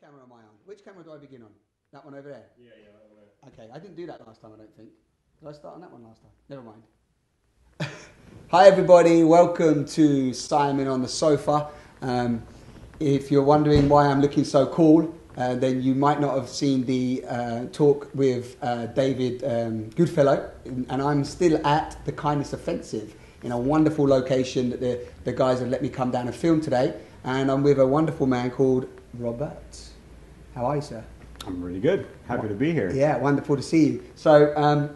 camera am I on? Which camera do I begin on? That one over there? Yeah, that one there. Okay, I didn't do that last time, I don't think. Did I start on that one last time? Never mind. Hi everybody, welcome to Simon on the Sofa. If you're wondering why I'm looking so cool, then you might not have seen the talk with David Goodfellow, and I'm still at the Kindness Offensive in a wonderful location that the guys have let me come down and film today, and I'm with a wonderful man called Robert. How are you, sir? I'm really good. Happy to be here. Yeah, wonderful to see you. So,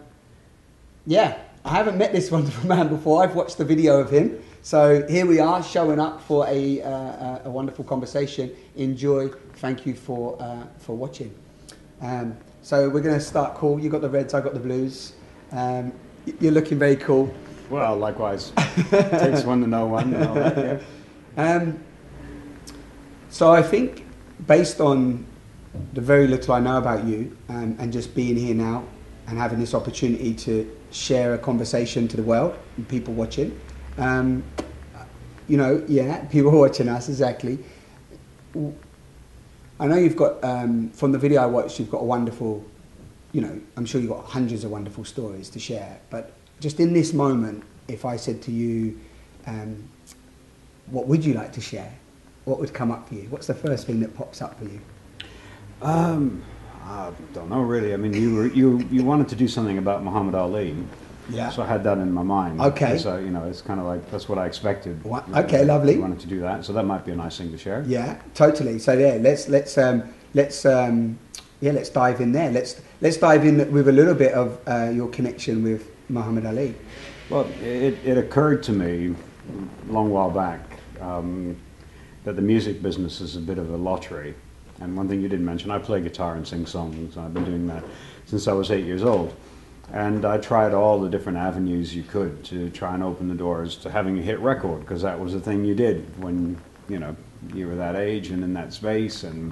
yeah, I haven't met this wonderful man before. I've watched the video of him. So here we are, showing up for a wonderful conversation. Enjoy. Thank you for watching. So we're going to start cool. You got the reds, I got the blues. You're looking very cool. Well, likewise. Takes one to know one. And all that, yeah. So I think, based on the very little I know about you, and just being here now and having this opportunity to share a conversation to the world and people watching, people watching us, exactly. I know you've got, from the video I watched, you've got a wonderful, I'm sure you've got hundreds of wonderful stories to share, but just in this moment, if I said to you, what would you like to share? What would come up for you? What's the first thing that pops up for you? I don't know really. I mean, you wanted to do something about Muhammad Ali. Yeah. So I had that in my mind. Okay. So it's kind of like that's what I expected. Okay, lovely. You wanted to do that, so that might be a nice thing to share. Yeah, totally. So yeah, let's dive in there. Let's dive in with a little bit of your connection with Muhammad Ali. Well, it occurred to me a long while back that the music business is a bit of a lottery. And one thing you didn't mention, I play guitar and sing songs. I've been doing that since I was 8 years old. And I tried all the different avenues you could to try and open the doors to having a hit record, because that was the thing you did when you were that age and in that space, and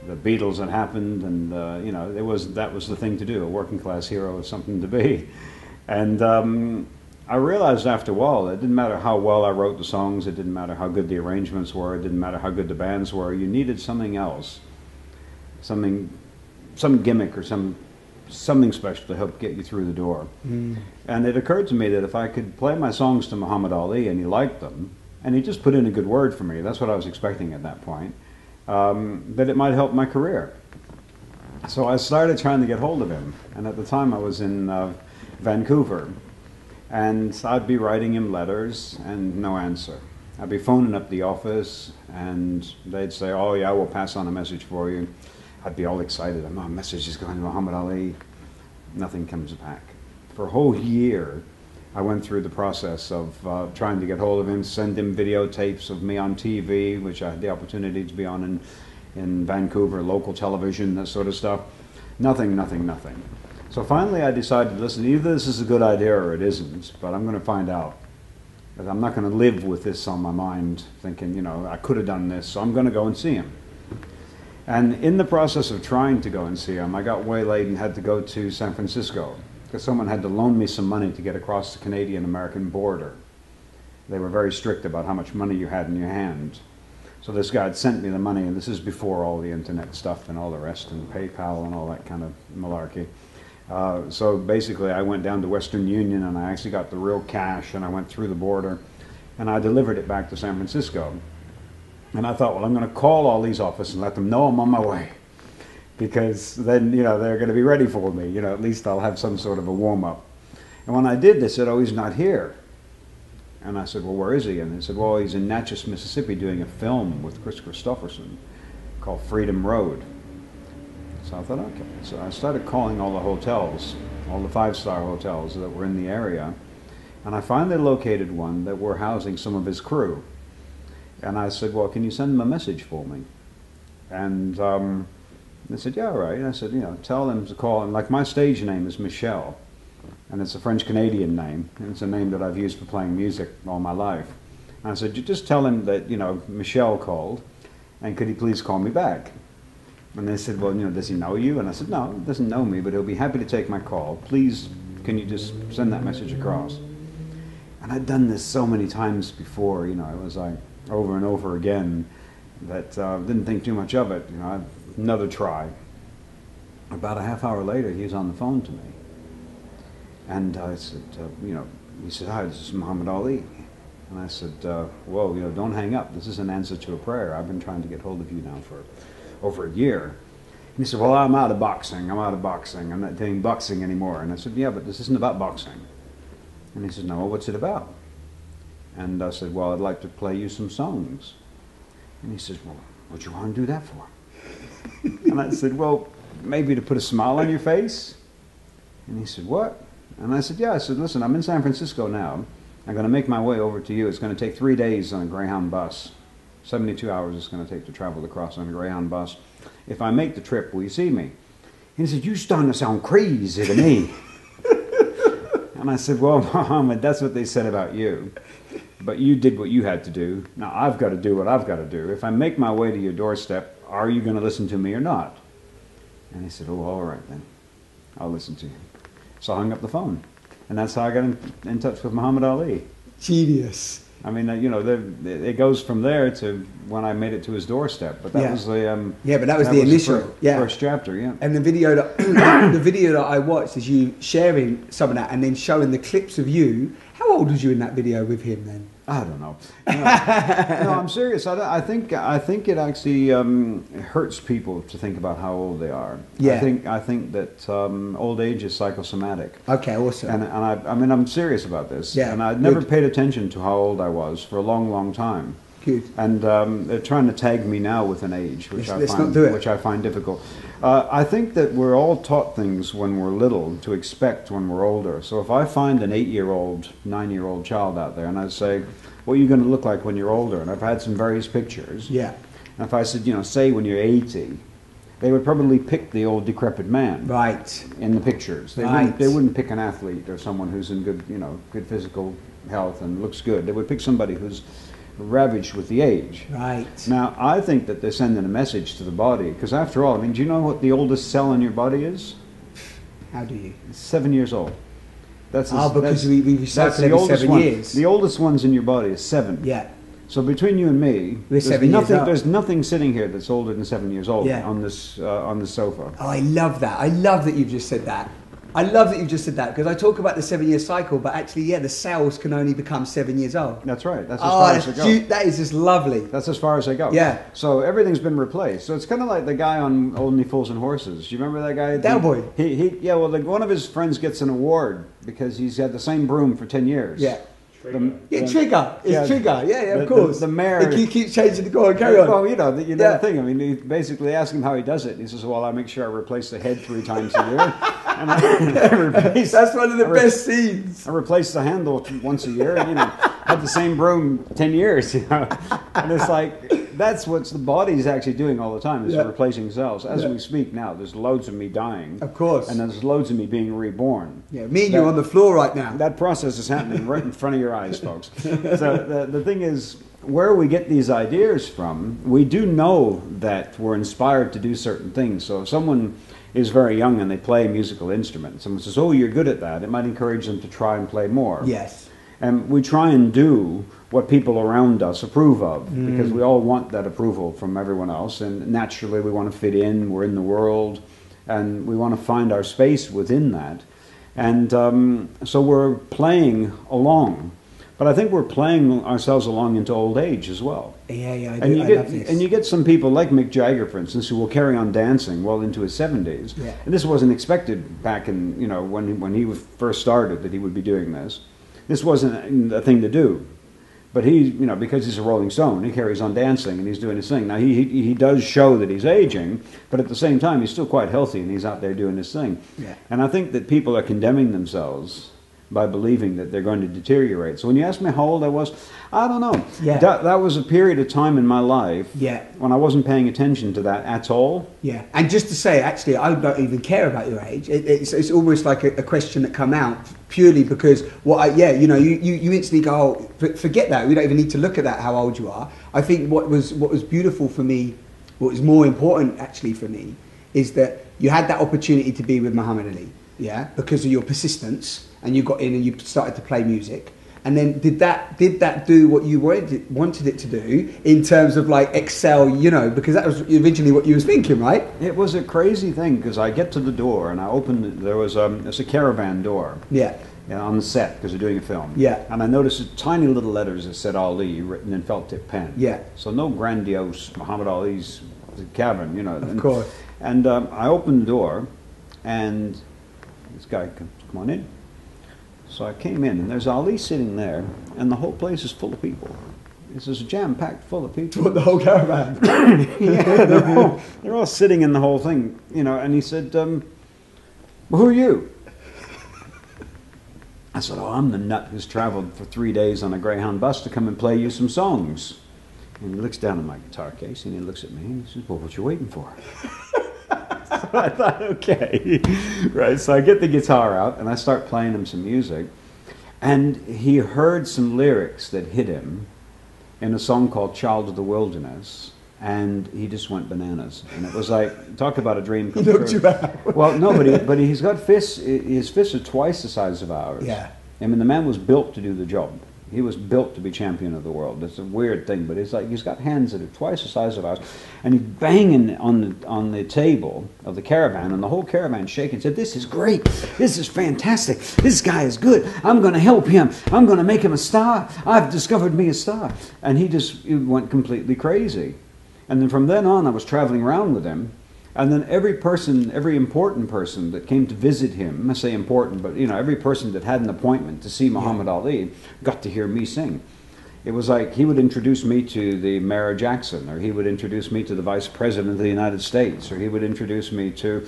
the Beatles had happened, and that was the thing to do. A working class hero was something to be. And I realized after a while, it didn't matter how well I wrote the songs, it didn't matter how good the arrangements were, it didn't matter how good the bands were, you needed something else, some gimmick or something special to help get you through the door. And it occurred to me that if I could play my songs to Muhammad Ali and he liked them, and he just put in a good word for me, that's what I was expecting at that point, that it might help my career. So I started trying to get hold of him, and at the time I was in Vancouver. And I'd be writing him letters and no answer. I'd be phoning up the office and they'd say, oh yeah, we'll pass on a message for you. I'd be all excited. A message is going to Muhammad Ali. Nothing comes back. For a whole year, I went through the process of trying to get hold of him, send him videotapes of me on TV, which I had the opportunity to be on in Vancouver, local television, that sort of stuff. Nothing. So finally I decided, listen, either this is a good idea or it isn't, but I'm going to find out. Because I'm not going to live with this on my mind, thinking, I could have done this, so I'm going to go and see him. And in the process of trying to go and see him, I got waylaid and had to go to San Francisco, because someone had to loan me some money to get across the Canadian-American border. They were very strict about how much money you had in your hand. So this guy had sent me the money, and this is before all the internet stuff and all the rest, and PayPal and all that kind of malarkey. So basically I went down to Western Union and I actually got the real cash, and I went through the border and I delivered it back to San Francisco. And I thought, well, I'm going to call all these offices and let them know I'm on my way, because then they're going to be ready for me. At least I'll have some sort of a warm-up. And when I did, they said, oh, he's not here. And I said, well, where is he? And they said, well, he's in Natchez, Mississippi doing a film with Chris Christopherson called Freedom Road. So I thought, okay. So I started calling all the hotels, all the five-star hotels that were in the area, and I finally located one that were housing some of his crew. And I said, well, can you send them a message for me? And they said, yeah, all right. And I said, tell them to call. And like, my stage name is Michel, and it's a French-Canadian name, and it's a name that I've used for playing music all my life. And I said, you just tell him that, Michel called, and could he please call me back? And they said, well, does he know you? And I said, no, he doesn't know me, but he'll be happy to take my call. Please, can you just send that message across? And I'd done this so many times before, it was like over and over again, that didn't think too much of it. I another try. About a half hour later, he was on the phone to me. And I said, he said, "Hi, this is Muhammad Ali." And I said, "Whoa, don't hang up. This is an answer to a prayer. I've been trying to get hold of you now for over a year." And he said, "Well, I'm out of boxing. I'm not doing boxing anymore." And I said, "Yeah, but this isn't about boxing." And he said, "No, what's it about?" And I said, "Well, I'd like to play you some songs." And he says, "Well, what do you want to do that for?" And I said, "Well, maybe to put a smile on your face." And he said, "What?" And I said, "Yeah." I said, "Listen, I'm in San Francisco now. I'm going to make my way over to you. It's going to take 3 days on a Greyhound bus. 72 hours it's going to take to travel across on a Greyhound bus. If I make the trip, will you see me?" And he said, "You're starting to sound crazy to me." And I said, "Well, Muhammad, that's what they said about you. But you did what you had to do. Now I've got to do what I've got to do. If I make my way to your doorstep, are you going to listen to me or not?" And he said, "Oh, all right then. I'll listen to you." So I hung up the phone. And that's how I got in touch with Muhammad Ali. Genius. I mean, it goes from there to when I made it to his doorstep. But that was the but that was the initial first chapter. Yeah. And the video that the video that I watched is you sharing some of that and then showing the clips of you. How old was you in that video with him then? I don't know. No, I'm serious. I think it actually hurts people to think about how old they are. Yeah. I think that old age is psychosomatic. Okay, awesome. And I mean, I'm serious about this. Yeah. And I'd never paid attention to how old I was for a long, long time. Good. And they're trying to tag me now with an age, which I find difficult. I think that we're all taught things when we're little to expect when we're older. So if I find an 8-year-old, 9-year-old child out there and I say, "What are you going to look like when you're older?" And I've had some various pictures. Yeah. And if I said, say when you're 80, they would probably pick the old decrepit man. Right. In the pictures. They wouldn't pick an athlete or someone who's in good physical health and looks good. They would pick somebody who's ravaged with the age. Right. Now, I think that they're sending a message to the body, because after all, I mean, do you know what the oldest cell in your body is? How do you? It's 7 years old. Because we recycle every 7 years. The oldest ones in your body is 7. Yeah. So between you and me, there's nothing sitting here that's older than 7 years old on this sofa. Oh, I love that. I love that you've just said that. I love that you've just said that, because I talk about the 7-year cycle, but actually, the cells can only become 7 years old. That's right. That's as far as they go. That is just lovely. That's as far as they go. Yeah. So everything's been replaced. So it's kind of like the guy on Only Fools and Horses. Do you remember that guy? Cowboy. One of his friends gets an award because he's had the same broom for 10 years. Yeah. Trigger. Trigger. It's Trigger. Yeah, of course. The mayor. He keeps changing the go on, carry on. Well, the thing. I mean, he basically asked him how he does it. He says, "Well, I make sure I replace the head 3 times a year." And that's one of the best scenes. I replace the handle once a year. Had the same broom 10 years. And it's like, that's what the body's actually doing all the time, is replacing cells. As we speak now, there's loads of me dying. Of course. And there's loads of me being reborn. Yeah, me and you on the floor right now. That process is happening right in front of your eyes, folks. So the thing is, where we get these ideas from, we do know that we're inspired to do certain things. So if someone is very young and they play a musical instrument, someone says, "Oh, you're good at that," it might encourage them to try and play more. Yes. And we try and do what people around us approve of, because we all want that approval from everyone else. And naturally, we want to fit in. We're in the world, and we want to find our space within that. And so we're playing along. But I think we're playing ourselves along into old age as well. Yeah, I love this. And you get some people like Mick Jagger, for instance, who will carry on dancing well into his 70s. Yeah. And this wasn't expected back in, when he first started, that he would be doing this. This wasn't a thing to do. But he, because he's a Rolling Stone, he carries on dancing and he's doing his thing. Now, he does show that he's aging, but at the same time, he's still quite healthy and he's out there doing his thing. Yeah. And I think that people are condemning themselves by believing that they're going to deteriorate. So when you ask me how old I was, I don't know. Yeah. That was a period of time in my life when I wasn't paying attention to that at all. Yeah. And just to say, actually, I don't even care about your age. It's almost like a question that come out purely because you instantly go, oh, forget that. We don't even need to look at that, how old you are. I think what was beautiful for me, what was more important actually for me, is that you had that opportunity to be with Muhammad Ali, because of your persistence, and you got in and you started to play music. And then did that do what you wanted it to do in terms of like excel, you know, because that was originally what you was thinking, right? It was a crazy thing because I get to the door and I opened it. There's a caravan door. Yeah. On the set because they're doing a film. Yeah. And I noticed tiny little letters that said Ali written in felt tip pen. Yeah. So no grandiose Muhammad Ali's cabin, you know. Of course. And I opened the door, and this guy comes, come on in. So I came in, and there's Ali sitting there, and the whole place is full of people. This is jam-packed full of people. What, the whole caravan? Yeah, they're all sitting in the whole thing, you know. And he said, well, who are you? I said, oh, I'm the nut who's traveled for 3 days on a Greyhound bus to come and play you some songs. And he looks down at my guitar case and he looks at me and he says, well, what you waiting for? So I thought, okay. Right, so I get the guitar out and I start playing him some music. And he heard some lyrics that hit him in a song called Child of the Wilderness. And he just went bananas. And it was like, talk about a dream come true. He looked you out. Well, no, but he's got fists. His fists are twice the size of ours. Yeah. I mean, the man was built to do the job. He was built to be champion of the world. It's a weird thing, but it's like he's got hands that are twice the size of ours. And he's banging on the table of the caravan, and the whole caravan shaking. Said, this is great. This is fantastic. This guy is good. I'm going to help him. I'm going to make him a star. I've discovered me a star. And he went completely crazy. And then from then on, I was traveling around with him. And then every important person that came to visit him, I say important, but you know, every person that had an appointment to see Muhammad Ali got to hear me sing. It was like he would introduce me to the Mayor Jackson, or he would introduce me to the Vice President of the United States, or he would introduce me to,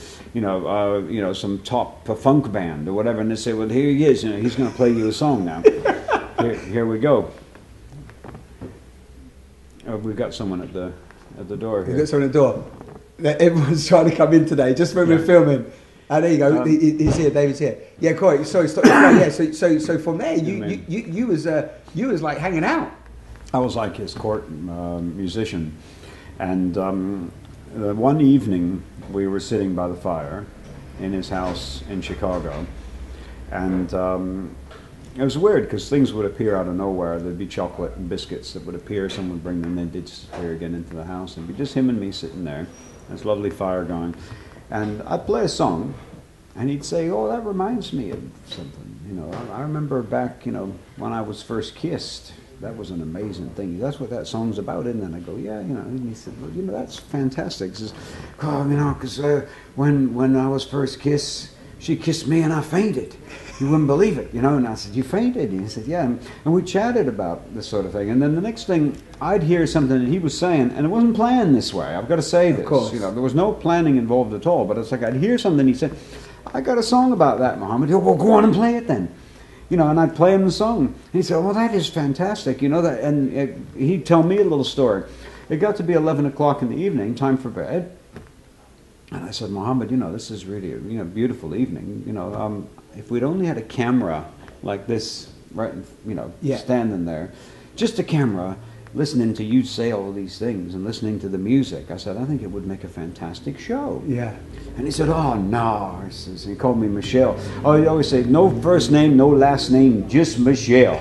some top funk band or whatever, and they say, well, here he is, you know, he's going to play you a song now. Here we go. We've got someone at the door here. We've got someone at the door. Everyone's trying to come in today, just when we're filming. Ah, there you go. He's here. David's here. Yeah, Corey. Sorry. Stop. Yeah. So from there, you was like hanging out. I was like his court musician, and one evening we were sitting by the fire in his house in Chicago, and it was weird because things would appear out of nowhere. There'd be chocolate and biscuits that would appear. Someone would bring them, and they'd disappear again into the house. And it'd be just him and me sitting there. This lovely fire going, and I'd play a song, and he'd say, "Oh, that reminds me of something." You know, I remember back, you know, when I was first kissed. That was an amazing thing. That's what that song's about, isn't it? And I go, yeah, you know. And he said, well, you know, that's fantastic. He says, oh, you know, because when I was first kissed, she kissed me and I fainted. You wouldn't believe it, you know. And I said, you fainted? And he said, yeah. And we chatted about this sort of thing. And then the next thing, I'd hear something that he was saying, and it wasn't planned this way. I've got to say this. Of course. You know, there was no planning involved at all. But it's like I'd hear something. He said, I got a song about that, Muhammad. He said, well, go on and play it then. You know, and I'd play him the song. And he said, well, that is fantastic, you know. That, and he'd tell me a little story. It got to be 11 o'clock in the evening, time for bed. And I said, Muhammad, you know, this is really a beautiful evening. You know, if we'd only had a camera like this, right, standing there, just a camera, listening to you say all these things and listening to the music, I said, I think it would make a fantastic show. Yeah. And he said, oh, no. He called me Michelle. Oh, he always say, no first name, no last name, just Michelle.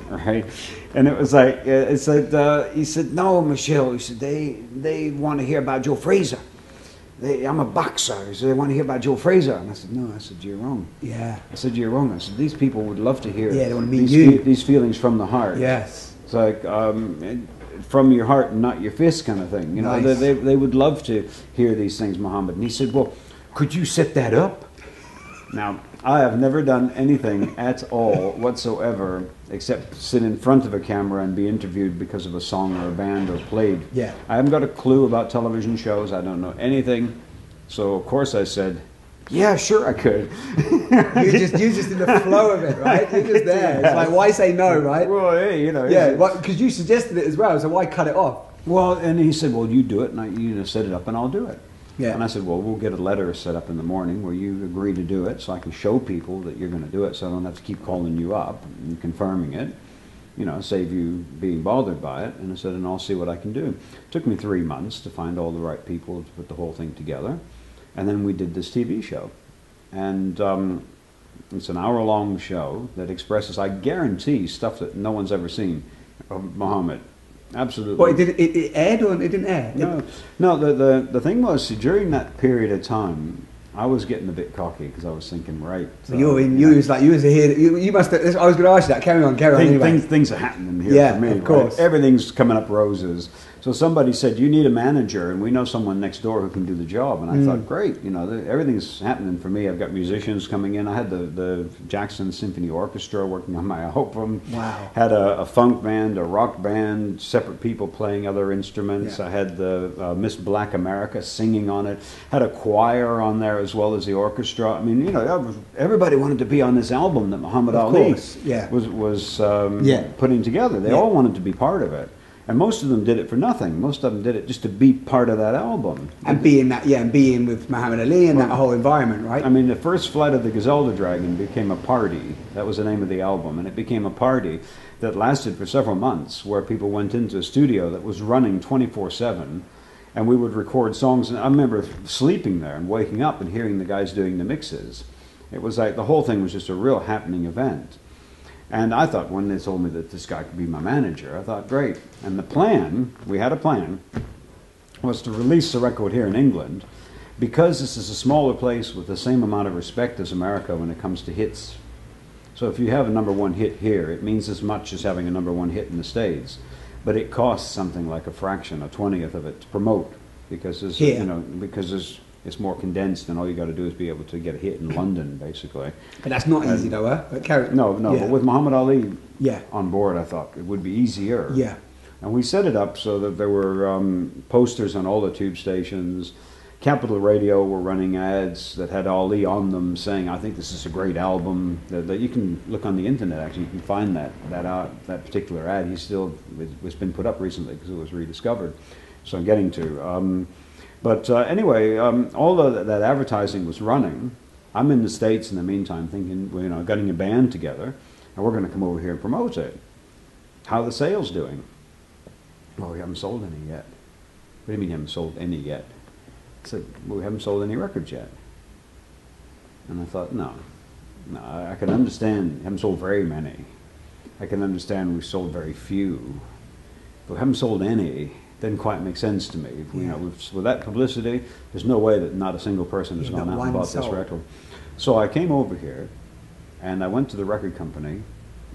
Right? And it was like, he said, no, Michelle. He said, they want to hear about Joe Frazier. I'm a boxer. He said, they want to hear about Joe Frazier. And I said, no. I said, you're wrong. Yeah. I said, you're wrong. I said, these people would love to hear they want to meet you. These feelings from the heart. Yes. It's like from your heart and not your fist kind of thing. You know, nice. they would love to hear these things, Muhammad. And he said, well, could you set that up? Now, I have never done anything at all whatsoever except sit in front of a camera and be interviewed because of a song or a band or played. Yeah. I haven't got a clue about television shows. I don't know anything. So, of course, I said, yeah, sure I could. You're just in the flow of it, right? You're just there. It's like, why say no, right? Well, hey, you know. Yeah, because you suggested it as well, so why cut it off? Well, and he said, well, you do it, and set it up, and I'll do it. Yeah. And I said, well, we'll get a letter set up in the morning where you agree to do it so I can show people that you're going to do it so I don't have to keep calling you up and confirming it, you know, save you being bothered by it. And I said, and I'll see what I can do. It took me 3 months to find all the right people to put the whole thing together. And then we did this TV show. And It's an hour-long show that expresses, I guarantee, stuff that no one's ever seen of Muhammad. Absolutely. What, it aired or it didn't air? No. The thing was, during that period of time, I was getting a bit cocky because I was thinking, right. So you was here. You must have, I was going to ask you that. Carry on anyway. Things are happening here for me. Of course. Right? Everything's coming up roses. So somebody said, you need a manager, and we know someone next door who can do the job. And I thought, great, everything's happening for me. I've got musicians coming in. I had the Jackson Symphony Orchestra working on my album. Wow. Had a funk band, a rock band, separate people playing other instruments. Yeah. I had the Miss Black America singing on it. Had a choir on there as well as the orchestra. I mean, everybody wanted to be on this album that Muhammad Ali was putting together. They all wanted to be part of it. And most of them did it for nothing. Most of them did it just to be part of that album. And being with Muhammad Ali and that whole environment, right? I mean, the first flight of the Gazelda Dragon became a party. That was the name of the album. And it became a party that lasted for several months, where people went into a studio that was running 24/7. And we would record songs. And I remember sleeping there and waking up and hearing the guys doing the mixes. It was like the whole thing was just a real happening event. And I thought, when they told me that this guy could be my manager, I thought, great. And we had a plan, was to release the record here in England, because this is a smaller place with the same amount of respect as America when it comes to hits. So if you have a number 1 hit here, it means as much as having a number 1 hit in the States. But it costs something like a fraction, a 20th of it to promote, because it's more condensed, and all you got to do is be able to get a hit in London, basically. But that's not easy, though, huh? But with Muhammad Ali on board, I thought it would be easier. Yeah. And we set it up so that there were posters on all the tube stations. Capital Radio were running ads that had Ali on them, saying, "I think this is a great album." That you can look on the internet. Actually, you can find that particular ad. It's been put up recently because it was rediscovered. So I'm getting to. But anyway, all that advertising was running. I'm in the States in the meantime thinking, getting a band together, and we're going to come over here and promote it. How are the sales doing? Well, we haven't sold any yet. What do you mean you haven't sold any yet? I said, well, we haven't sold any records yet. And I thought, no, I can understand, we haven't sold very many. I can understand we've sold very few. But we haven't sold any. Didn't quite make sense to me. With that publicity, there's no way that not a single person has gone out and bought this record. So I came over here, and I went to the record company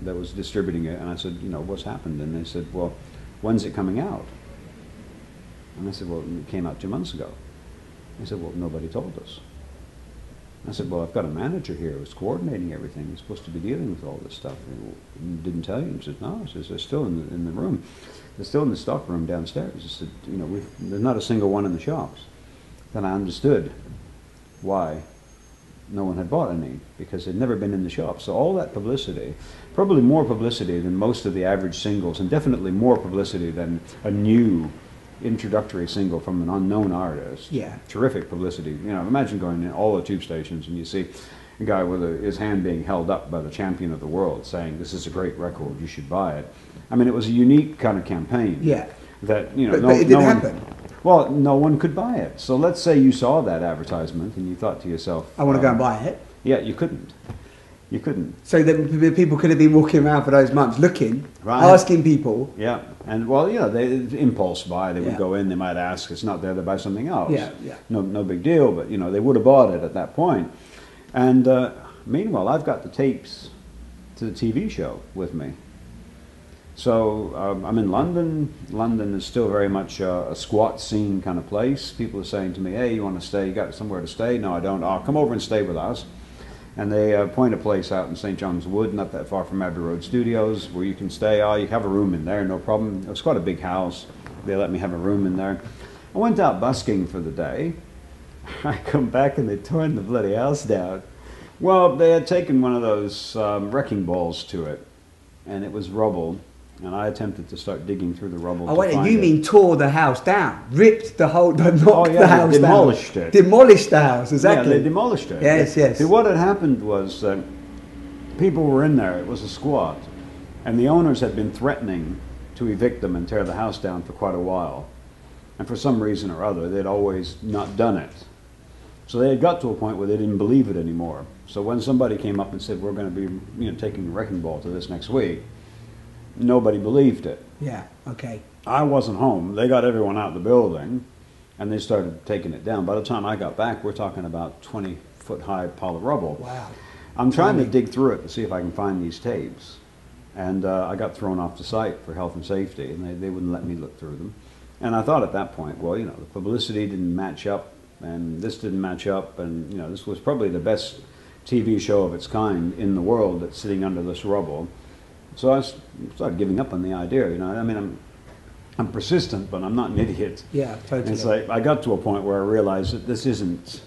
that was distributing it, and I said, what's happened? And they said, well, when's it coming out? And I said, well, it came out 2 months ago. They said, well, nobody told us. I said, well, I've got a manager here who's coordinating everything. He's supposed to be dealing with all this stuff. He didn't tell you? He said, no. He says, they're still in the room. They're still in the stock room downstairs. He said, there's not a single one in the shops. Then I understood why no one had bought any, because they'd never been in the shop. So all that publicity, probably more publicity than most of the average singles, and definitely more publicity than a new introductory single from an unknown artist. Yeah. Terrific publicity. Imagine going in all the tube stations and you see a guy with his hand being held up by the champion of the world saying, this is a great record, you should buy it. I mean, it was a unique kind of campaign. Yeah. That, but it didn't happen. Well, no one could buy it. So let's say you saw that advertisement and you thought to yourself, I want to go and buy it. Yeah, you couldn't. You couldn't. So the people could have been walking around for those months looking, asking people. Yeah. And they impulse buy. They would go in, they might ask, it's not there, they buy something else. Yeah. No big deal, but they would have bought it at that point. And meanwhile, I've got the tapes to the TV show with me. So I'm in London. London is still very much a squat scene kind of place. People are saying to me, hey, you want to stay? You got somewhere to stay? No, I don't. Oh, come over and stay with us. And they point a place out in St. John's Wood, not that far from Abbey Road Studios, where you can stay. Oh, you have a room in there, no problem. It was quite a big house. They let me have a room in there. I went out busking for the day. I come back and they torn the bloody house down. Well, they had taken one of those wrecking balls to it, and it was rubble. And I attempted to start digging through the rubble. Oh, wait, you mean tore the house down? Ripped the whole, knocked the house down? Demolished it. Demolished the house, exactly. Yeah, they demolished it. Yes. See, what had happened was that people were in there, it was a squat, and the owners had been threatening to evict them and tear the house down for quite a while. And for some reason or other, they'd always not done it. So they had got to a point where they didn't believe it anymore. So when somebody came up and said, we're going to be taking the wrecking ball to this next week, nobody believed it. Yeah, okay. I wasn't home. They got everyone out of the building, and they started taking it down. By the time I got back, we're talking about 20-foot-high pile of rubble. Wow. I'm trying to dig through it to see if I can find these tapes. And I got thrown off the site for health and safety, and they wouldn't let me look through them. And I thought at that point, well, the publicity didn't match up, and this didn't match up, and this was probably the best TV show of its kind in the world that's sitting under this rubble. So I started giving up on the idea. I mean, I'm persistent, but I'm not an idiot. Yeah, totally. And it's like I got to a point where I realized that this isn't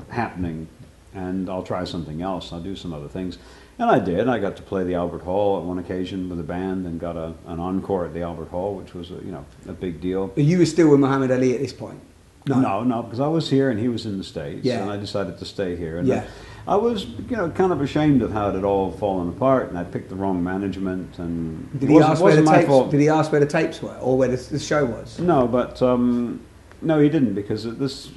happening, and I'll try something else. I'll do some other things. And I did. I got to play the Albert Hall at one occasion with a band, and got an encore at the Albert Hall, which was a big deal. But you were still with Muhammad Ali at this point? No, because I was here and he was in the States, and I decided to stay here. And I was, kind of ashamed of how it had all fallen apart, and I picked the wrong management. And did he ask where the tapes were, or where the show was? No, but no, he didn't, because this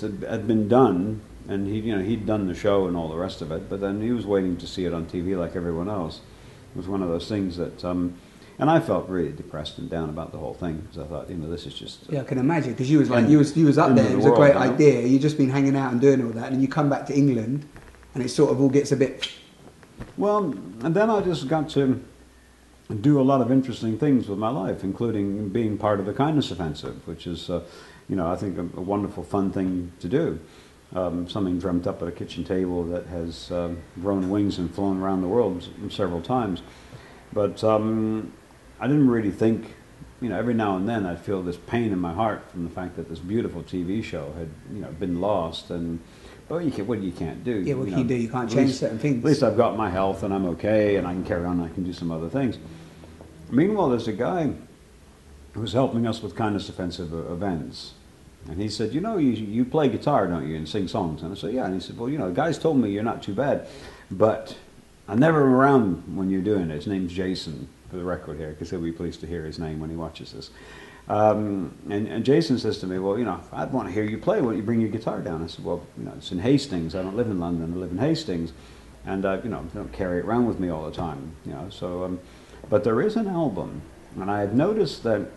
had been done, and he'd done the show and all the rest of it. But then he was waiting to see it on TV like everyone else. It was one of those things that. And I felt really depressed and down about the whole thing, because I thought, this is just... Yeah, I can imagine, because you was up there, it was a great idea, you'd just been hanging out and doing all that, and you come back to England, and it sort of all gets a bit... Well, and then I just got to do a lot of interesting things with my life, including being part of the Kindness Offensive, which is, I think a wonderful, fun thing to do. Something dreamt up at a kitchen table that has grown wings and flown around the world several times. But I didn't really think, every now and then I'd feel this pain in my heart from the fact that this beautiful TV show had, been lost. But what you can't do. Yeah, what can you do? You can't change certain things. At least I've got my health and I'm okay, and I can carry on and I can do some other things. Meanwhile, there's a guy who's helping us with Kindness Offensive events. And he said, you play guitar, don't you, and sing songs? And I said, yeah. And he said, well, guys told me you're not too bad, but I never am around when you're doing it. His name's Jason, for the record here, because he'll be pleased to hear his name when he watches this. And Jason says to me, well, I'd want to hear you play. Why don't you bring your guitar down? I said, well, it's in Hastings. I don't live in London. I live in Hastings. And, I don't carry it around with me all the time. So, but there is an album, and I had noticed that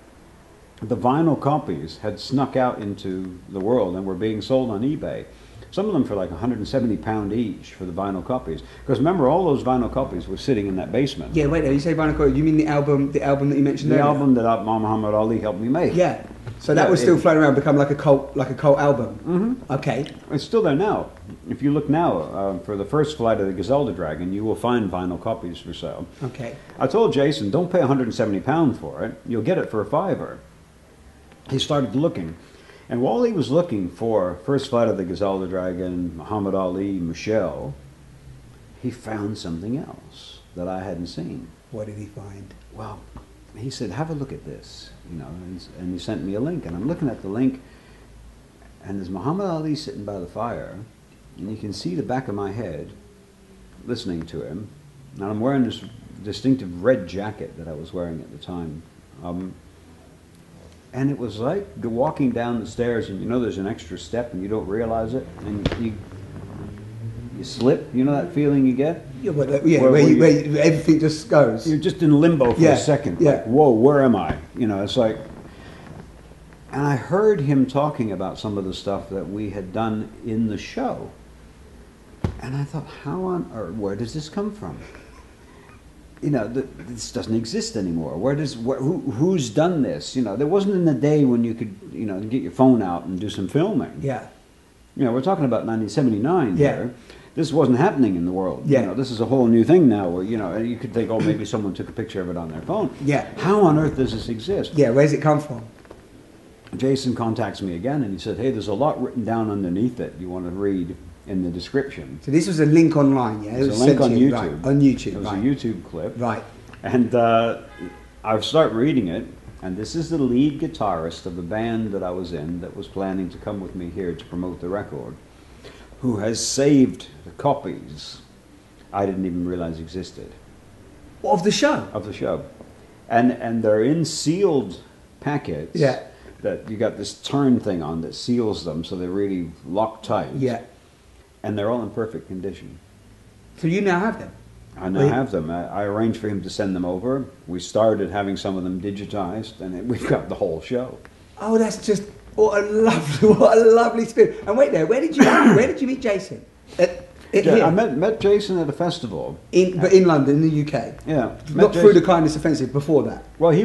the vinyl copies had snuck out into the world and were being sold on eBay. Some of them for like £170 each for the vinyl copies. Because remember, all those vinyl copies were sitting in that basement. Yeah, wait, you say vinyl copy, you mean the album that you mentioned earlier? The album that Muhammad Ali helped me make. Yeah. So that was still floating around, become like a cult album. Mm-hmm. Okay. It's still there now. If you look now for the first flight of the Griselda Dragon, you will find vinyl copies for sale. Okay. I told Jason, don't pay £170 for it. You'll get it for $5. He started looking. And while he was looking for First Flight of the Griselda Dragon, Muhammad Ali, Michelle, he found something else that I hadn't seen. What did he find? Well, he said, have a look at this, and he sent me a link. And I'm looking at the link, and there's Muhammad Ali sitting by the fire, and you can see the back of my head listening to him. And I'm wearing this distinctive red jacket that I was wearing at the time. And it was like walking down the stairs, and there's an extra step and you don't realize it, and you slip. You know that feeling you get? Yeah, where everything just goes. You're just in limbo for a second. Yeah. Like, whoa, where am I? It's like... And I heard him talking about some of the stuff that we had done in the show. And I thought, how on earth, where does this come from? This doesn't exist anymore. Who's done this? There wasn't in the day when you could, get your phone out and do some filming. Yeah. We're talking about 1979 here. This wasn't happening in the world. Yeah. This is a whole new thing now where, you could think, oh, maybe someone took a picture of it on their phone. Yeah. How on earth does this exist? Yeah, where's it come from? Jason contacts me again, and he said, hey, there's a lot written down underneath it you want to read in the description. So this was a link online, yeah? It was a link on YouTube. Right, on YouTube, It was a YouTube clip. Right. And I start reading it, and this is the lead guitarist of the band that I was in that was planning to come with me here to promote the record, who has saved the copies I didn't even realize existed. Of the show? Of the show. And they're in sealed packets. Yeah. that you got this turn thing on that seals them so they're really locked tight. Yeah. And they're all in perfect condition. So you now have them? I now have them. I arranged for him to send them over. We started having some of them digitized, and we've got the whole show. Oh, that's just what a lovely spirit. And wait there, where did you meet Jason? I met Jason at a festival. But in London, in the UK? Yeah. Not through the Kindness Offensive, before that? Well, he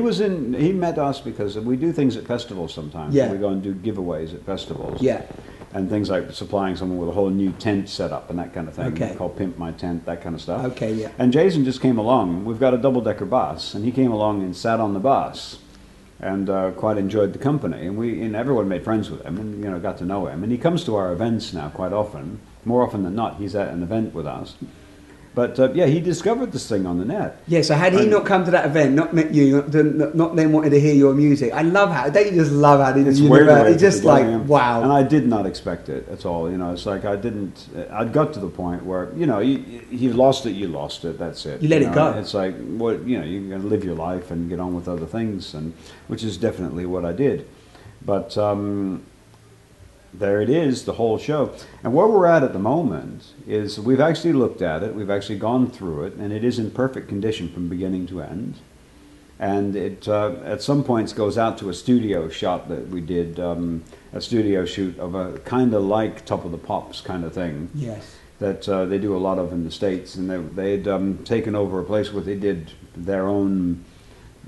met us because we do things at festivals sometimes. Yeah. We go and do giveaways at festivals. Yeah. And things like supplying someone with a whole new tent set up and that kind of thing. Okay. Called Pimp My Tent, that kind of stuff. Okay, yeah. And Jason just came along. We've got a double-decker bus, and he came along and sat on the bus and quite enjoyed the company. And everyone made friends with him and got to know him. And he comes to our events now quite often. More often than not, he's at an event with us. But he discovered this thing on the net. Yeah, so had he not come to that event, not met you, not then wanted to hear your music, I love how, don't you just love how it's weird. It's just like, wow. And I did not expect it at all. It's like I'd got to the point where, you lost it, that's it. You let it go. It's like, you're going to live your life and get on with other things, and which is definitely what I did. But there it is, the whole show. And where we're at the moment is we've actually looked at it, we've actually gone through it, and it is in perfect condition from beginning to end. And it, at some points, goes out to a studio shot that we did, a studio shoot of a kind of like Top of the Pops kind of thing. Yes. That they do a lot of in the States. And they'd taken over a place where they did their own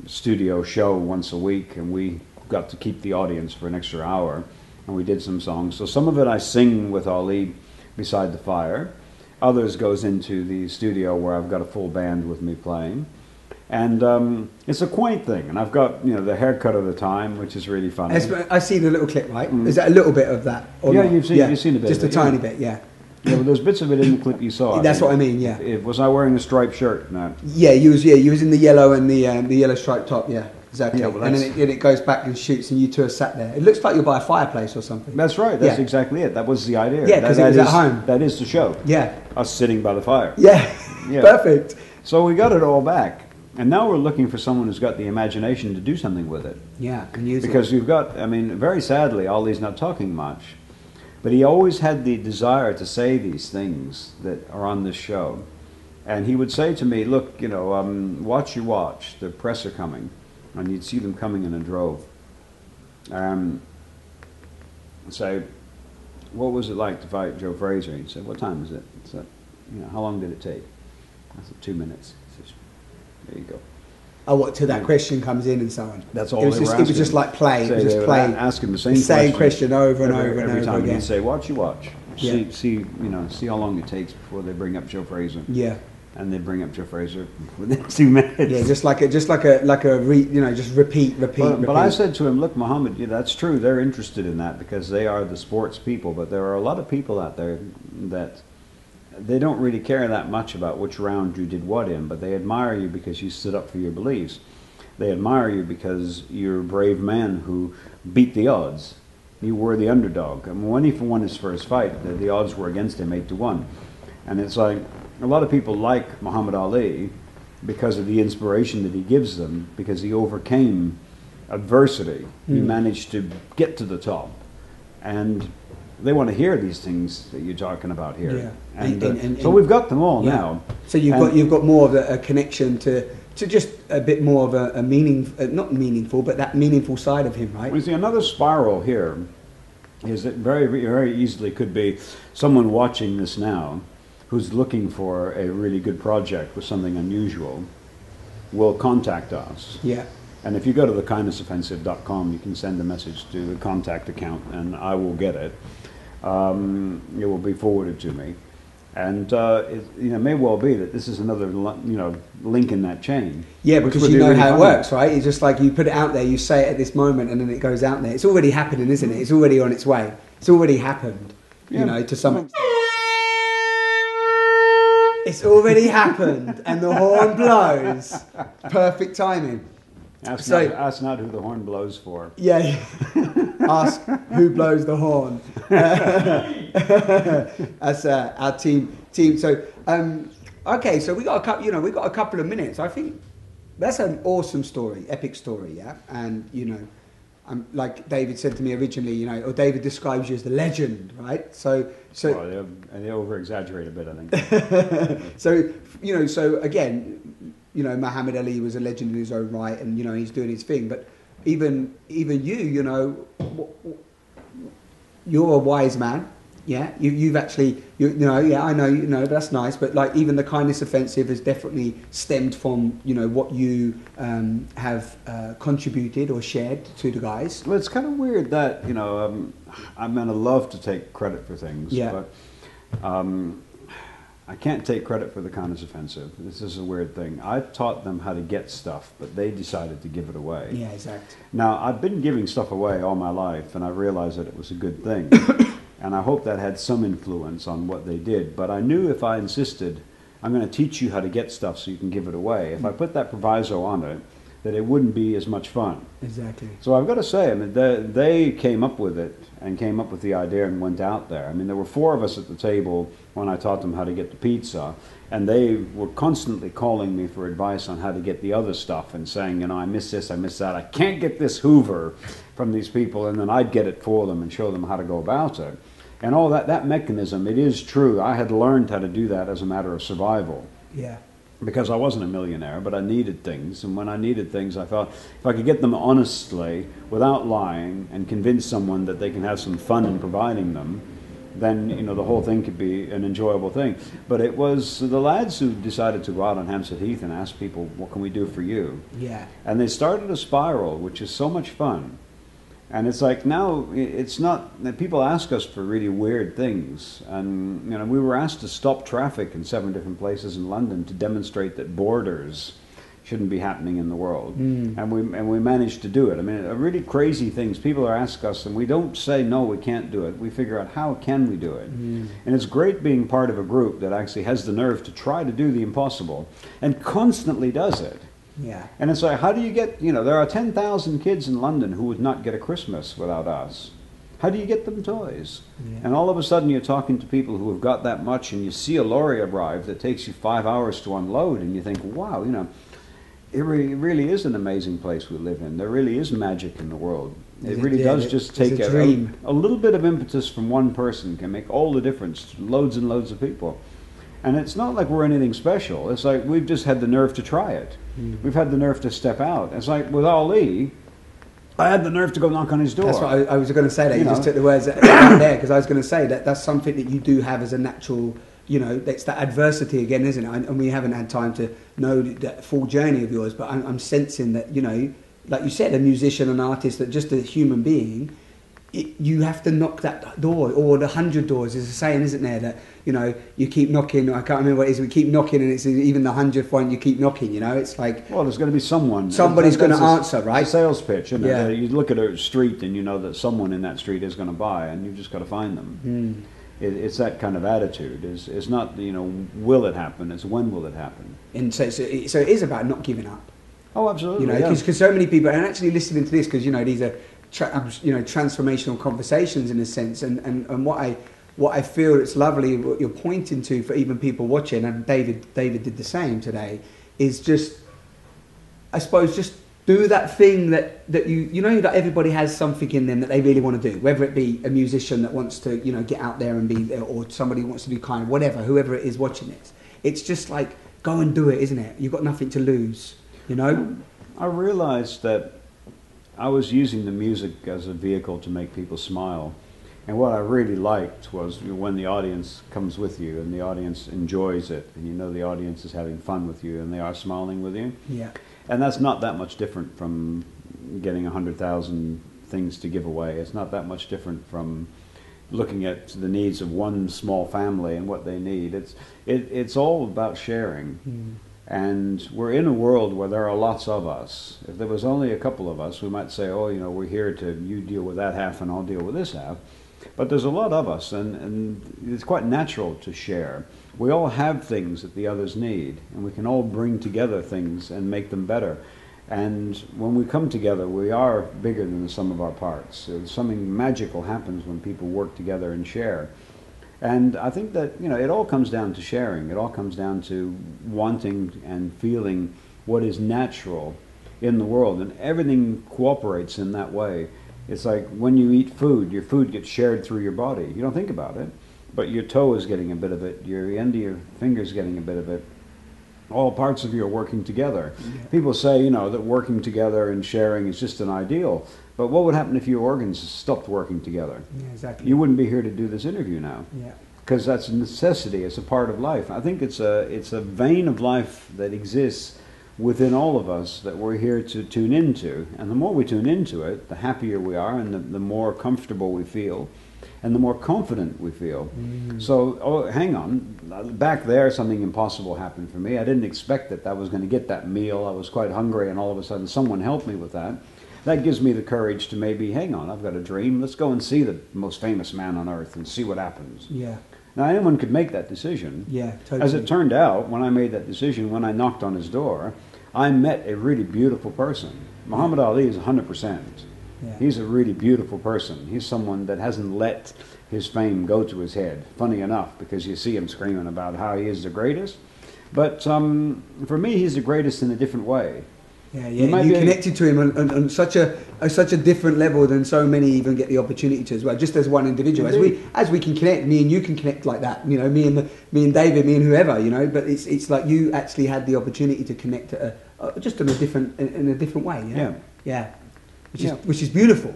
studio show once a week, and we got to keep the audience for an extra hour. And we did some songs. So some of it I sing with Ali beside the fire. Others goes into the studio where I've got a full band with me playing. And it's a quaint thing. And I've got, the haircut of the time, which is really funny. I've seen a little clip, right? Is that a little bit of that? Or yeah, not? you've seen a bit just of it. Just a tiny bit, yeah. Yeah, well, there's bits of it in the clip you saw. That's what I mean, yeah. Was I wearing a striped shirt? No. Yeah, you was in the yellow and the yellow striped top, yeah. Exactly. Yeah, well, and then it goes back and shoots, and you two are sat there. It looks like you're by a fireplace or something. That's right. That's exactly it. That was the idea. Yeah, because it was at home. That is the show. Yeah. Us sitting by the fire. Yeah. Perfect. So we got it all back. And now we're looking for someone who's got the imagination to do something with it. Yeah, and use because you've got, very sadly, Ollie's not talking much. But he always had the desire to say these things that are on this show. And he would say to me, look, watch your watch. The press are coming. And you'd see them coming in a drove. Say, what was it like to fight Joe Frazier? He'd say, what time is it? He said, how long did it take? I said, 2 minutes. He says, there you go. Oh, what, till that question comes in and so on? That's all it was they just, were asking. It was just like play. It was just play. Asking the same question over and over and every over time. again. He'd say, watch your watch. Yeah. See how long it takes before they bring up Joe Frazier. Yeah. And they bring up Joe Frazier within 2 minutes. Yeah, just repeat. But I said to him, look, Mohammed, that's true. They're interested in that because they are the sports people. But there are a lot of people out there that they don't really care that much about which round you did what in, but they admire you because you stood up for your beliefs. They admire you because you're a brave man who beat the odds. You were the underdog. And when he won his first fight, the odds were against him 8-1. And it's like, a lot of people like Muhammad Ali because of the inspiration that he gives them, because he overcame adversity. He managed to get to the top. And they want to hear these things that you're talking about here. Yeah. And so we've got them all now. So you've got more of a connection to just a bit more of a meaning, not meaningful, but that meaningful side of him, right? Well, you see, another spiral here is that very, very easily could be someone watching this now who's looking for a really good project with something unusual will contact us. Yeah. And if you go to thekindnessoffensive.com, you can send a message to the contact account, and I will get it. It will be forwarded to me. And it may well be that this is another link in that chain. Yeah, because you know how it works, right? It's just like you put it out there, you say it at this moment, and then it goes out there. It's already happening, isn't it? It's already on its way. It's already happened, to some extent. It's already happened, and the horn blows. Perfect timing. Ask not who the horn blows for. Yeah. Ask who blows the horn. That's our team. So, okay. So we got a couple of minutes. I think that's an awesome story, epic story. Yeah, and like David said to me originally, you know, or David describes you as the legend, right? So Well, they over-exaggerate a bit, I think. so, you know, so again, you know, Muhammad Ali was a legend in his own right, and you know, he's doing his thing. But even you know, you're a wise man. Yeah, you've actually, you know, yeah, I know, you know, that's nice, but like even the kindness offensive has definitely stemmed from, you know, what you have contributed or shared to the guys. Well, it's kind of weird that, you know, I mean, I love to take credit for things, Yeah. but I can't take credit for the kindness offensive. This is a weird thing. I taught them how to get stuff, but they decided to give it away. Yeah, exactly. Now, I've been giving stuff away all my life, and I realized that it was a good thing. And I hope that had some influence on what they did. But I knew if I insisted, I'm going to teach you how to get stuff so you can give it away, if I put that proviso on it, that it wouldn't be as much fun. Exactly. So I've got to say, I mean, they came up with it and came up with the idea and went out there. I mean, there were 4 of us at the table when I taught them how to get the pizza, and they were constantly calling me for advice on how to get the other stuff and saying, you know, I miss this, I miss that, I can't get this Hoover from these people, and then I'd get it for them and show them how to go about it. And all that mechanism, it is true. I had learned how to do that as a matter of survival. Yeah. Because I wasn't a millionaire, but I needed things. And when I needed things, I thought if I could get them honestly, without lying, and convince someone that they can have some fun in providing them, then, you know, the whole thing could be an enjoyable thing. But it was the lads who decided to go out on Hampstead Heath and ask people, what can we do for you? Yeah. And they started a spiral, which is so much fun. And it's like now, it's not, people ask us for really weird things. And, you know, we were asked to stop traffic in 7 different places in London to demonstrate that borders shouldn't be happening in the world. And we managed to do it. I mean, really crazy things. People are asking us, and we don't say, no, we can't do it. We figure out, how can we do it? And it's great being part of a group that actually has the nerve to try to do the impossible and constantly does it. Yeah. And it's like, how do you get, you know, there are 10,000 kids in London who would not get a Christmas without us. How do you get them toys? Yeah. And all of a sudden you're talking to people who have got that much, and you see a lorry arrive that takes you 5 hours to unload, and you think, wow, you know, it really is an amazing place we live in. There really is magic in the world. It really does just take a dream. A little bit of impetus from one person can make all the difference to loads and loads of people. And it's not like we're anything special. It's like we've just had the nerve to try it. We've had the nerve to step out. It's like with Ali, I had the nerve to go knock on his door. That's what I was going to say. That you just know. took the words out there, because I was going to say that's something that you do have as a natural, you know, it's that adversity again, isn't it? And we haven't had time to know that full journey of yours, but I'm sensing that, you know, like you said, a musician, an artist, that just a human being, you have to knock that door, or the 100 doors. There's a saying, isn't there, that, you know, you keep knocking, I can't remember what it is, we keep knocking, and it's even the 100th one you keep knocking, you know, it's like... Well, there's going to be someone. Somebody's going to answer, right? It's a sales pitch, isn't Yeah. it? You look at a street and you know that someone in that street is going to buy, and you've just got to find them. It's that kind of attitude. It's not, you know, will it happen, it's when will it happen. And so it is about not giving up. Oh, absolutely. You know, because so many people, and actually listening to this, because, you know, these are transformational conversations in a sense, and what I feel it's lovely what you're pointing to for even people watching, and David did the same today, is just, I suppose, just do that thing that you know that everybody has something in them that they really want to do, whether it be a musician that wants to, you know, get out there and be there, or somebody who wants to do kind of whatever, whoever it is watching it. It's just like, go and do it, isn't it? You've got nothing to lose, you know? I realized that I was using the music as a vehicle to make people smile. And what I really liked was when the audience comes with you and the audience enjoys it, and you know the audience is having fun with you and they are smiling with you. Yeah. And that's not that much different from getting 100,000 things to give away. It's not that much different from looking at the needs of one small family and what they need. It's all about sharing. And we're in a world where there are lots of us. If there was only a couple of us, we might say, oh, you know, we're here to, you deal with that half and I'll deal with this half. But there's a lot of us, and it's quite natural to share. We all have things that the others need, and we can all bring together things and make them better. And when we come together, we are bigger than the sum of our parts. Something magical happens when people work together and share. And I think that, you know, it all comes down to sharing. It all comes down to wanting and feeling what is natural in the world, and everything cooperates in that way. It's like when you eat food, your food gets shared through your body. You don't think about it, but your toe is getting a bit of it, your end of your finger is getting a bit of it. All parts of you are working together. Yeah. People say, you know, that working together and sharing is just an ideal. But what would happen if your organs stopped working together? Yeah, exactly. You wouldn't be here to do this interview now. Yeah. Because that's a necessity. It's a part of life. I think it's a vein of life that exists within all of us that we're here to tune into. And the more we tune into it, the happier we are, and the more comfortable we feel, and the more confident we feel. So, hang on, back there something impossible happened for me. I didn't expect that I was going to get that meal. I was quite hungry, and all of a sudden someone helped me with that. That gives me the courage to maybe, hang on, I've got a dream. Let's go and see the most famous man on earth and see what happens. Yeah. Now, anyone could make that decision. Yeah, totally. As it turned out, when I made that decision, when I knocked on his door, I met a really beautiful person. Muhammad Ali is 100%. Yeah. He's a really beautiful person. He's someone that hasn't let his fame go to his head. Funny enough, because you see him screaming about how he is the greatest. But for me, he's the greatest in a different way. Yeah, yeah. You connected to him on such a different level than so many even get the opportunity to as well. Just as one individual, as we can connect, me and you can connect like that. You know, me and David, me and whoever. You know, but it's like you actually had the opportunity to connect just in a different way. You know? Yeah. Which is beautiful.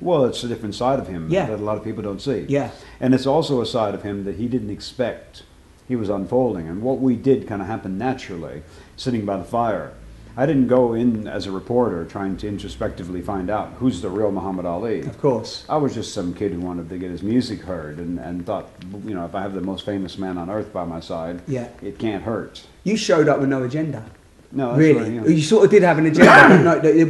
Well, it's a different side of him that a lot of people don't see. Yeah. And it's also a side of him that he didn't expect. He was unfolding, and what we did kind of happened naturally, sitting by the fire. I didn't go in as a reporter trying to introspectively find out who's the real Muhammad Ali. Of course. I was just some kid who wanted to get his music heard and thought, you know, if I have the most famous man on earth by my side, it can't hurt. You showed up with no agenda. No, that's really. Right, yeah. You sort of did have an agenda, but no, it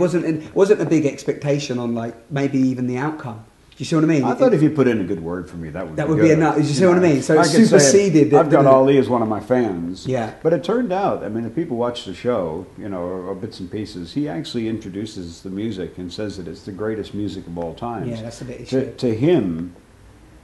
wasn't a big expectation on like maybe even the outcome. Do you see what I mean? I thought if you put in a good word for me, that would be enough. Do you see what I mean? So it superseded. I've got Ali as one of my fans. Yeah. But it turned out, I mean, if people watch the show, you know, or bits and pieces, he actually introduces the music and says that it's the greatest music of all time. Yeah, that's a bit issue. To him,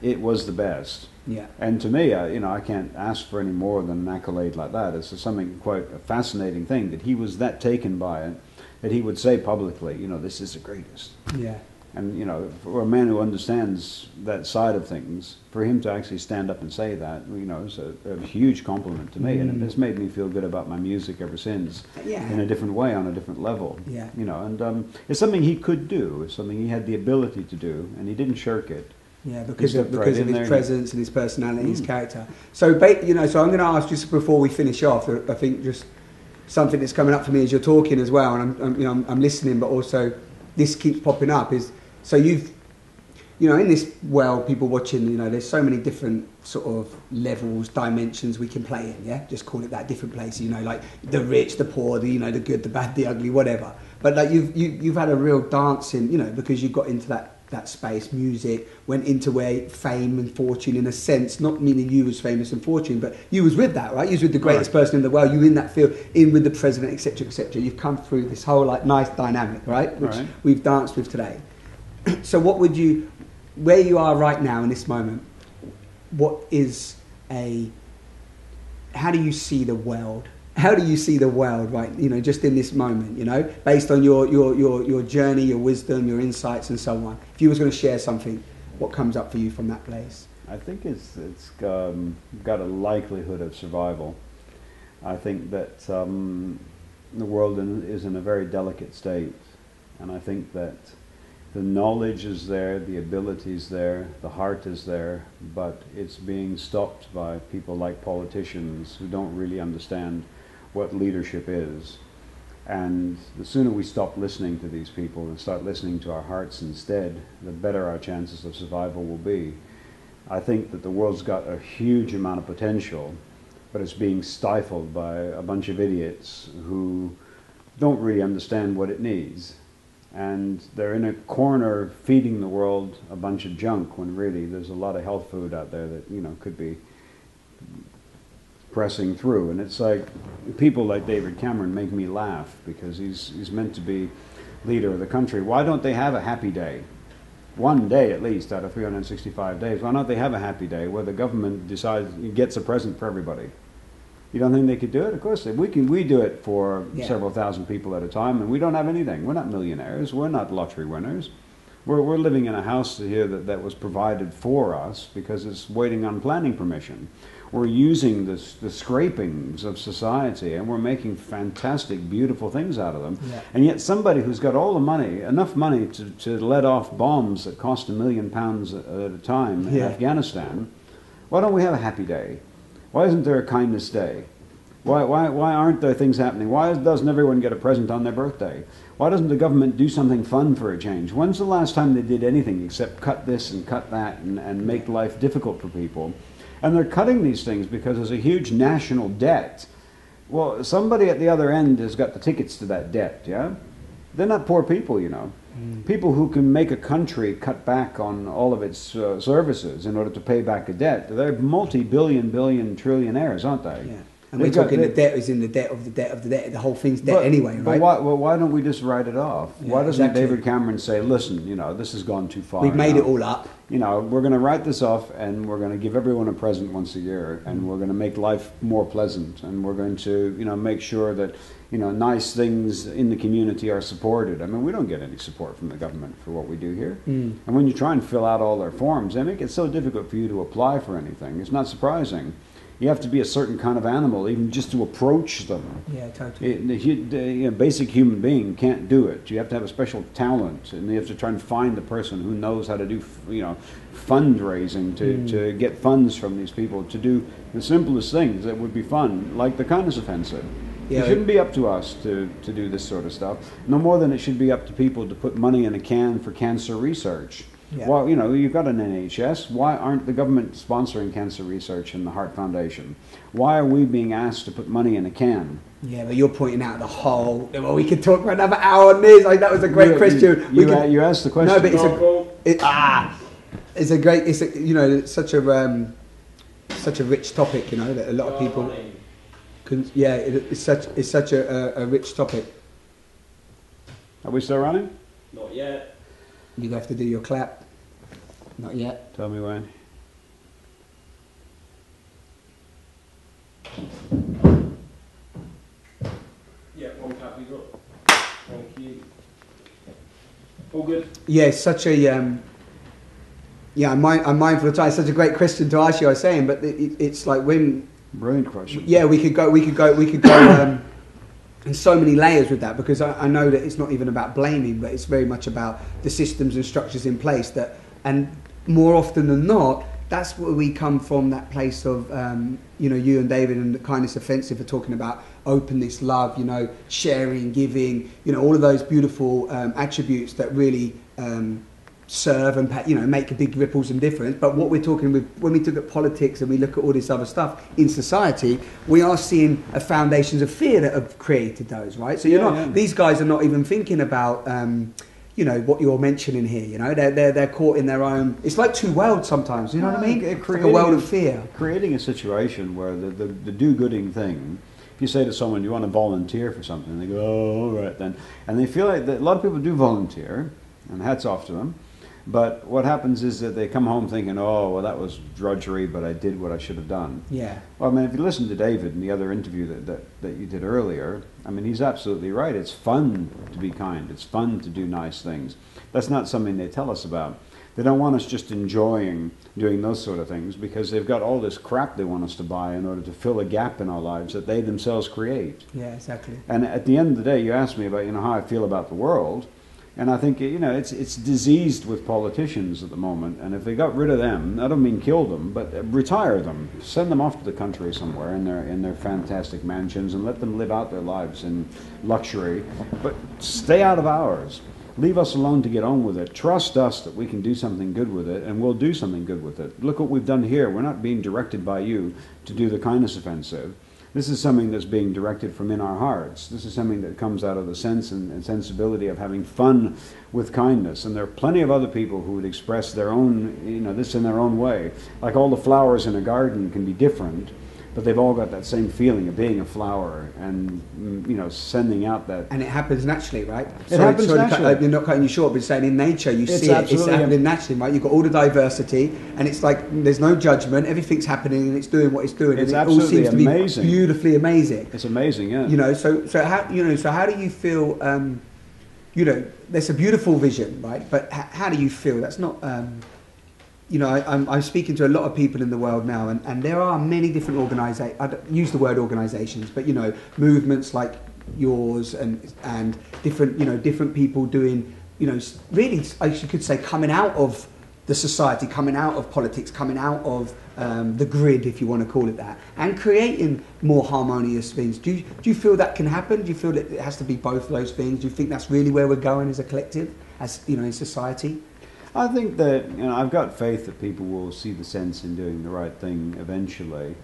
it was the best. Yeah. And to me, you know, I can't ask for any more than an accolade like that. It's something quite a fascinating thing that he was that taken by it that he would say publicly, you know, this is the greatest. Yeah. And, you know, for a man who understands that side of things, for him to actually stand up and say that, you know, is a huge compliment to me. And it's made me feel good about my music ever since, in a different way, on a different level. Yeah. You know, and it's something he could do. It's something he had the ability to do, and he didn't shirk it. Yeah, because of his presence and his personality, his character. So, you know, so I'm going to ask, just before we finish off, I think just something that's coming up for me as you're talking as well, and I'm listening, but also this keeps popping up, is... So you've, you know, in this world, people watching, you know, there's so many different sort of levels, dimensions we can play in, yeah? Just call it that, different places, you know, like the rich, the poor, the, you know, the good, the bad, the ugly, whatever. But like you've had a real dancing, you know, because you got into that space, music, went into where fame and fortune in a sense, not meaning you was famous and fortune, but you was with that, right? You was with the greatest person in the world, you were in that field, in with the president, etc., etc. You've come through this whole like nice dynamic, right? Which we've danced with today. So what would you, where you are right now in this moment, how do you see the world? How do you see the world, right, you know, just in this moment, you know, based on your journey, your wisdom, your insights and so on? If you was going to share something, what comes up for you from that place? I think it's got a likelihood of survival. I think that the world is in a very delicate state, and I think that the knowledge is there, the ability is there, the heart is there, but it's being stopped by people like politicians who don't really understand what leadership is. And the sooner we stop listening to these people and start listening to our hearts instead, the better our chances of survival will be. I think that the world's got a huge amount of potential, but it's being stifled by a bunch of idiots who don't really understand what it needs. And they're in a corner feeding the world a bunch of junk when really there's a lot of health food out there that, you know, could be pressing through. And it's like people like David Cameron make me laugh because he's meant to be leader of the country. Why don't they have a happy day? One day at least out of 365 days. Why don't they have a happy day where the government decides, gets a present for everybody? You don't think they could do it? Of course, we do it for Yeah. several thousand people at a time, and we don't have anything. We're not millionaires. We're not lottery winners. We're living in a house here that was provided for us because it's waiting on planning permission. We're using the scrapings of society, and we're making fantastic, beautiful things out of them. Yeah. And yet somebody who's got all the money, enough money to let off bombs that cost £1 million at a time in Yeah. Afghanistan, why don't we have a happy day? Why isn't there a kindness day? Why aren't there things happening? Why doesn't everyone get a present on their birthday? Why doesn't the government do something fun for a change? When's the last time they did anything except cut this and cut that and make life difficult for people? And they're cutting these things because there's a huge national debt. Well, somebody at the other end has got the tickets to that debt, yeah? They're not poor people, you know. People who can make a country cut back on all of its services in order to pay back a debt, they're multi-billion, trillionaires, aren't they? Yeah. And we're talking the debt is in the debt of the debt of the debt. The whole thing's debt anyway, right? But why don't we just write it off? Yeah, Why doesn't exactly. David Cameron say, listen, you know, this has gone too far. We've made now. it all up. You know, we're going to write this off, and we're going to give everyone a present once a year, and we're going to make life more pleasant, and we're going to, you know, make sure that, you know, nice things in the community are supported. I mean, we don't get any support from the government for what we do here. And when you try and fill out all their forms, they make it so difficult for you to apply for anything. It's not surprising. You have to be a certain kind of animal, even just to approach them. Yeah, totally. The basic human being can't do it. You have to have a special talent, and you have to try and find the person who knows how to do, you know, fundraising to get funds from these people to do the simplest things that would be fun, like the kindness offensive. Yeah, it shouldn't be up to us to do this sort of stuff, no more than it should be up to people to put money in a can for cancer research. Yeah. Well, you know, you've got an NHS. Why aren't the government sponsoring cancer research and the Heart Foundation? Why are we being asked to put money in a can? Yeah, but you're pointing out the whole. Well, we could talk for another hour on this. Like, that was a great question. You asked the question. No, but it's a great. It's a, you know, it's such a rich topic. You know that a lot of people. Yeah, it's such a rich topic. Are we still running? Not yet. You have to do your clap. Not yet. Tell me when. Yeah, one clap we got. Thank you. All good. Yeah, it's such a. Yeah, I'm mindful of time. It's such a great question to ask you. I was saying, but it's like when. Brilliant question. Yeah, we could go in so many layers with that, because I know that it's not even about blaming, but it's very much about the systems and structures in place that, and more often than not, that's where we come from, that place of, you know, you and David and the kindness offensive are talking about openness, love, you know, sharing, giving, you know, all of those beautiful attributes that really serve and, you know, make a big ripples and difference. But what we're talking with, when we look at politics and we look at all this other stuff in society, we are seeing foundations of fear that have created those, right? So these guys are not even thinking about you know, what you're mentioning here. You know, they're caught in their own. It's like two worlds sometimes. You know what I mean? It's like a world of fear. Creating a situation where the do-gooding thing. If you say to someone, "You want to volunteer for something?" They go, "Oh, all right then," and they feel like that. A lot of people do volunteer, and hats off to them. But what happens is that they come home thinking, "Oh, well, that was drudgery, but I did what I should have done." Yeah. Well, I mean, if you listen to David in the other interview that you did earlier, I mean, he's absolutely right. It's fun to be kind. It's fun to do nice things. That's not something they tell us about. They don't want us just enjoying doing those sort of things, because they've got all this crap they want us to buy in order to fill a gap in our lives that they themselves create. Yeah, exactly. And at the end of the day, you asked me about, you know, how I feel about the world. And I think, you know, it's diseased with politicians at the moment. And if they got rid of them, I don't mean kill them, but retire them, send them off to the country somewhere in their fantastic mansions, and let them live out their lives in luxury. But stay out of ours. Leave us alone to get on with it. Trust us that we can do something good with it, and we'll do something good with it. Look what we've done here. We're not being directed by you to do the kindness offensive. This is something that's being directed from in our hearts. This is something that comes out of the sense and sensibility of having fun with kindness. And there are plenty of other people who would express their own, you know, this in their own way. Like all the flowers in a garden can be different, but they've all got that same feeling of being a flower and, you know, sending out that. And it happens naturally, right? It happens naturally. You're not cutting you short, but saying in nature you It's see it. It's absolutely happening naturally, right? You've got all the diversity, and it's like there's no judgment. Everything's happening, and it's doing what it's doing. It's and it all absolutely seems to be amazing. beautifully amazing. It's amazing, yeah. You know, so how do you feel? You know, there's a beautiful vision, right? But how do you feel? That's not. You know, I'm speaking to a lot of people in the world now, and there are many different organisations. I don't use the word organisations, but you know, movements like yours and different, you know, different people doing, you know, really, I could say, coming out of the society, coming out of politics, coming out of the grid, if you want to call it that, and creating more harmonious things. Do you feel that can happen? Do you feel that it has to be both those things? Do you think that's really where we're going as a collective, as you know, in society? I think that, you know, I've got faith that people will see the sense in doing the right thing eventually,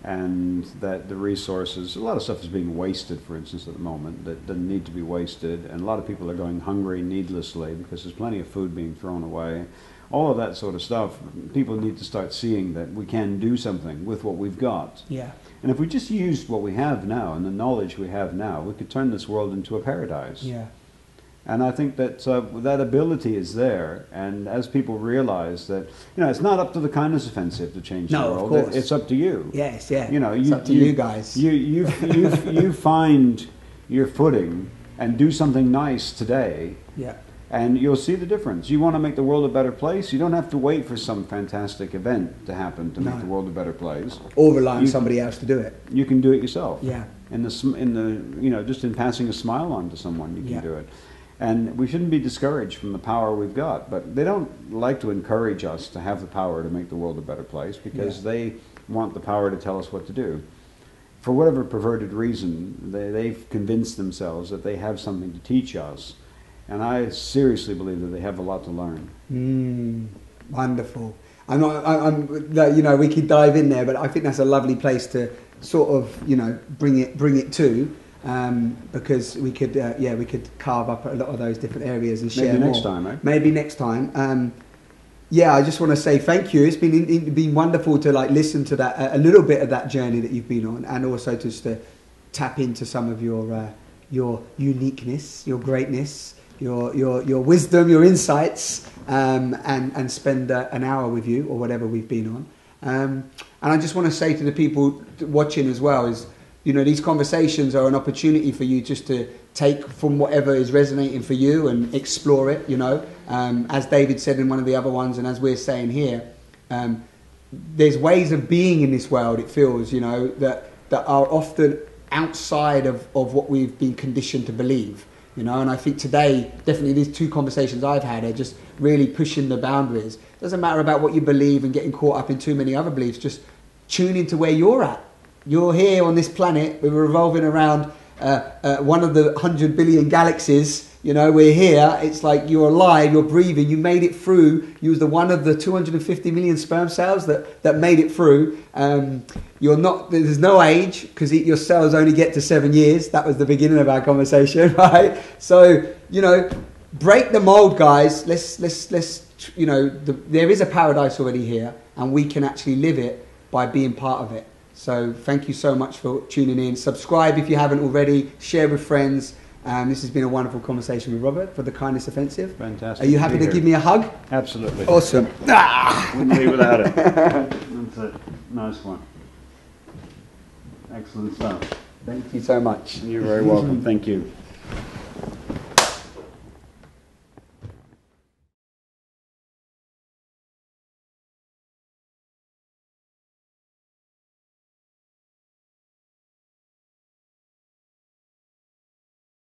and that the resources, a lot of stuff is being wasted, for instance, at the moment, that doesn't need to be wasted, and a lot of people are going hungry needlessly because there's plenty of food being thrown away. All of that sort of stuff, people need to start seeing that we can do something with what we've got. Yeah. And if we just used what we have now and the knowledge we have now, we could turn this world into a paradise. Yeah. And I think that that ability is there, and as people realize that, you know, it's not up to the kindness offensive to change the world. Of course. It's up to you. Yes, yeah. You know, It's up to you guys. You find your footing and do something nice today. Yeah. And you'll see the difference. You want to make the world a better place, you don't have to wait for some fantastic event to happen to make the world a better place. Or rely on somebody else to do it. You can do it yourself. Yeah. In the you know, just in passing a smile on to someone, you can do it. And we shouldn't be discouraged from the power we've got, but they don't like to encourage us to have the power to make the world a better place because they want the power to tell us what to do. For whatever perverted reason, they've convinced themselves that they have something to teach us. And I seriously believe that they have a lot to learn. Wonderful. You know, we could dive in there, but I think that's a lovely place to sort of, you know, bring it to, because we could, we could carve up a lot of those different areas and share more. Maybe next time, eh? Maybe next time. Yeah, I just want to say thank you. It's been wonderful to like listen to that, a little bit of that journey that you've been on, and also just to tap into some of your uniqueness, your greatness, your wisdom, your insights, and spend an hour with you or whatever we've been on. And I just want to say to the people watching as well is, you know, these conversations are an opportunity for you just to take from whatever is resonating for you and explore it, you know. As David said in one of the other ones, and as we're saying here, there's ways of being in this world, it feels, you know, that are often outside of what we've been conditioned to believe. You know, and I think today, definitely these two conversations I've had are just really pushing the boundaries. It doesn't matter about what you believe and getting caught up in too many other beliefs, just tune into where you're at. You're here on this planet, we're revolving around one of the 100 billion galaxies. You know, we're here, it's like you're alive, you're breathing, you made it through. You was the one of the 250 million sperm cells that made it through. You're not, there's no age, because your cells only get to 7 years. That was the beginning of our conversation, right? So, you know, break the mold, guys. Let's you know, there is a paradise already here, and we can actually live it by being part of it. So thank you so much for tuning in. Subscribe if you haven't already. Share with friends. This has been a wonderful conversation with Robert for the Kindness Offensive. Fantastic. Are you happy to give me a hug? Absolutely. Awesome. Wouldn't leave without it. That's it. Nice one. Excellent stuff. Thank you so much. You're very welcome. Thank you.